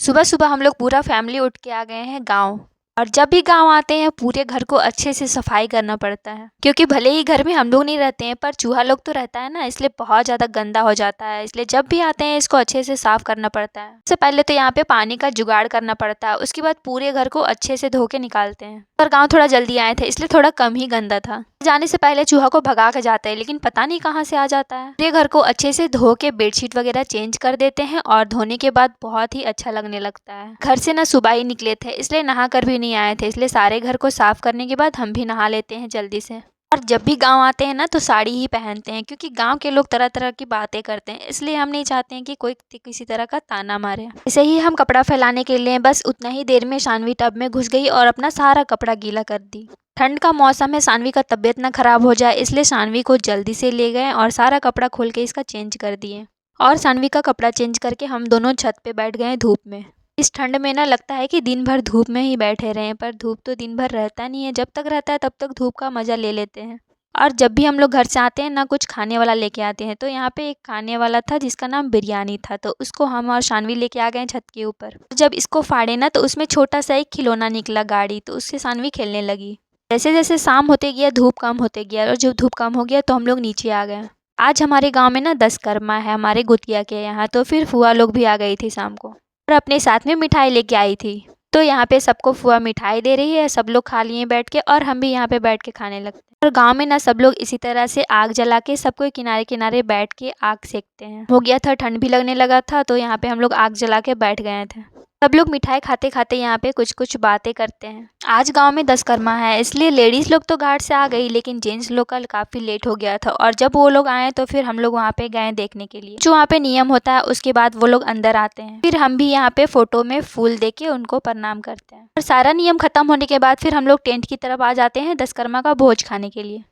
सुबह सुबह हम लोग पूरा फैमिली उठ के आ गए हैं गाँव। और जब भी गाँव आते हैं पूरे घर को अच्छे से सफाई करना पड़ता है, क्योंकि भले ही घर में हम लोग नहीं रहते हैं पर चूहा लोग तो रहता है ना, इसलिए बहुत ज़्यादा गंदा हो जाता है। इसलिए जब भी आते हैं इसको अच्छे से साफ करना पड़ता है। सबसे पहले तो यहाँ पे पानी का जुगाड़ करना पड़ता है, उसके बाद पूरे घर को अच्छे से धो के निकालते हैं। पर गाँव थोड़ा जल्दी आए थे इसलिए थोड़ा कम ही गंदा था। जाने से पहले चूहा को भगा के जाते हैं, लेकिन पता नहीं कहाँ से आ जाता है। पूरे घर को अच्छे से धो के बेडशीट वगैरह चेंज कर देते हैं और धोने के बाद बहुत ही अच्छा लगने लगता है। घर से ना सुबह ही निकले थे इसलिए नहा कर भी नहीं आए थे, इसलिए सारे घर को साफ करने के बाद हम भी नहा लेते हैं जल्दी से। और जब भी गांव आते हैं ना तो साड़ी ही पहनते हैं, क्योंकि गांव के लोग तरह तरह की बातें करते हैं, इसलिए हम नहीं चाहते हैं कि कोई किसी तरह का ताना मारे। ऐसे ही हम कपड़ा फैलाने के लिए बस उतना ही देर में शानवी टब में घुस गई और अपना सारा कपड़ा गीला कर दी। ठंड का मौसम है, शानवी का तबीयत ना खराब हो जाए इसलिए शानवी को जल्दी से ले गए और सारा कपड़ा खोल के इसका चेंज कर दिए। और शानवी का कपड़ा चेंज करके हम दोनों छत पे बैठ गए धूप में। इस ठंड में ना लगता है कि दिन भर धूप में ही बैठे रहें, पर धूप तो दिन भर रहता नहीं है। जब तक रहता है तब तक धूप का मज़ा ले लेते हैं। और जब भी हम लोग घर से आते हैं ना कुछ खाने वाला लेके आते हैं, तो यहाँ पे एक खाने वाला था जिसका नाम बिरयानी था, तो उसको हम और शानवी लेके आ गए छत के ऊपर। जब इसको फाड़े ना तो उसमें छोटा सा एक खिलौना निकला गाड़ी, तो उससे शानवी खेलने लगी। जैसे जैसे शाम होते गया धूप कम होते गया, और जब धूप कम हो गया तो हम लोग नीचे आ गए। आज हमारे गाँव में ना 10 कर्मा है हमारे गुतिया के यहाँ, तो फिर फुआ लोग भी आ गई थी शाम को और अपने साथ में मिठाई लेके आई थी। तो यहाँ पे सबको फुआ मिठाई दे रही है, सब लोग खा लिए बैठ के और हम भी यहाँ पे बैठ के खाने लगते हैं। और गांव में ना सब लोग इसी तरह से आग जला के सबको किनारे किनारे बैठ के आग सेकते हैं। हो गया था, ठंड भी लगने लगा था, तो यहाँ पे हम लोग आग जला के बैठ गए थे। सब लोग मिठाई खाते खाते यहाँ पे कुछ कुछ बातें करते हैं। आज गांव में 10 कर्मा है इसलिए लेडीज़ लोग तो घाट से आ गई, लेकिन जेंट्स लोग का काफ़ी लेट हो गया था। और जब वो लोग आए तो फिर हम लोग वहाँ पे गए देखने के लिए। जो वहाँ पे नियम होता है उसके बाद वो लोग अंदर आते हैं। फिर हम भी यहाँ पे फ़ोटो में फूल दे के उनको प्रणाम करते हैं। और सारा नियम ख़त्म होने के बाद फिर हम लोग टेंट की तरफ आ जाते हैं 10 कर्मा का भोज खाने के लिए।